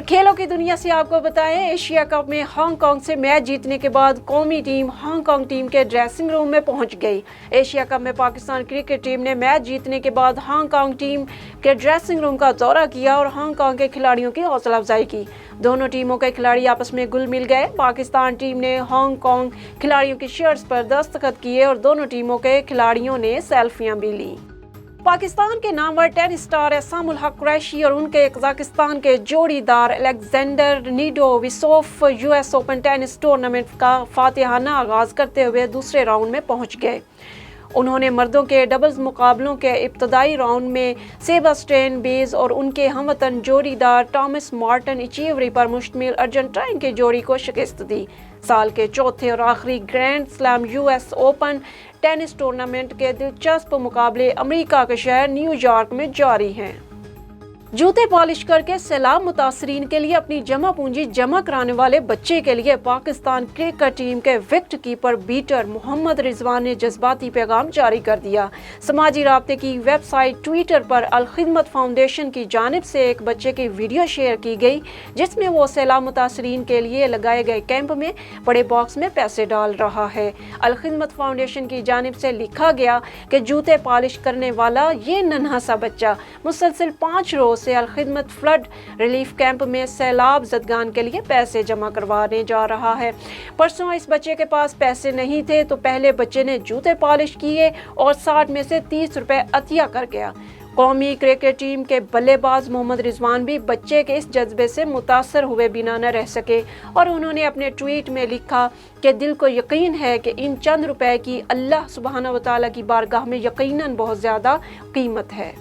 खेलों की दुनिया से आपको बताएं, एशिया कप में हांगकांग से मैच जीतने के बाद कौमी टीम हांगकांग टीम के ड्रेसिंग रूम में पहुंच गई। एशिया कप में पाकिस्तान क्रिकेट टीम ने मैच जीतने के बाद हांगकांग टीम के ड्रेसिंग रूम का दौरा किया और हांगकांग के खिलाड़ियों की हौसला अफजाई की। दोनों टीमों के खिलाड़ी आपस में घुल मिल गए। पाकिस्तान टीम ने हांगकांग खिलाड़ियों की शर्ट्स पर दस्तखत किए और दोनों टीमों के खिलाड़ियों ने सेल्फियां भी ली। पाकिस्तान के नामवर टेनिस स्टार एहसामुल हक कुरैशी और उनके कजाकिस्तान के जोड़ीदार Alexander Nedovyesov US open tennis tournament का फातिहाना आगाज करते हुए दूसरे राउंड में पहुंच गए। उन्होंने मर्दों के डबल्स मुकाबलों के इब्तदाई राउंड में सेबास्टियन बेज और उनके हमवतन जोड़ीदार टॉमस मार्टिन इचीवरी पर मुश्तमिल अर्जेंटाइन की जोड़ी को शिकस्त दी। साल के चौथे और आखिरी grand slam US open tennis tournament के दिलचस्प मुकाबले अमेरिका के शहर न्यूयॉर्क में जारी हैं। जूते पॉलिश करके सैलाब मुतासरीन के लिए अपनी जमा पूंजी जमा कराने वाले बच्चे के लिए पाकिस्तान क्रिकेट टीम के wicket keeper batter Mohammad Rizwan ने जज्बाती पैगाम जारी कर दिया। समाजी राब्ते की वेबसाइट ट्विटर पर अल खिदमत फाउंडेशन की जानिब से एक बच्चे की वीडियो शेयर की गई, जिसमें वो सैलाब मुतासरीन के लिए लगाए गए कैंप में बड़े बॉक्स में पैसे डाल रहा है। अल खिदमत फाउंडेशन की जानिब से लिखा गया कि जूते पॉलिश करने वाला ये नन्हा सा बच्चा मुसलसल 5 रोज से अल खिदमत फ्लड रिलीफ कैंप में सैलाब ज़दगान के लिए पैसे जमा करवाने जा रहा है। परसों इस बच्चे के पास पैसे नहीं थे तो पहले बच्चे ने जूते पॉलिश किए और 60 में से 30 रुपए अतिया कर गया। कौमी क्रिकेट टीम के बल्लेबाज मोहम्मद रिजवान भी बच्चे के इस जज्बे से मुतासर हुए बिना न रह सके और उन्होंने अपने ट्वीट में लिखा कि दिल को यकीन है कि इन चंद रुपए की अल्लाह सुब्हानहू व तआला की बारगाह में यकीनन बहुत ज़्यादा कीमत है।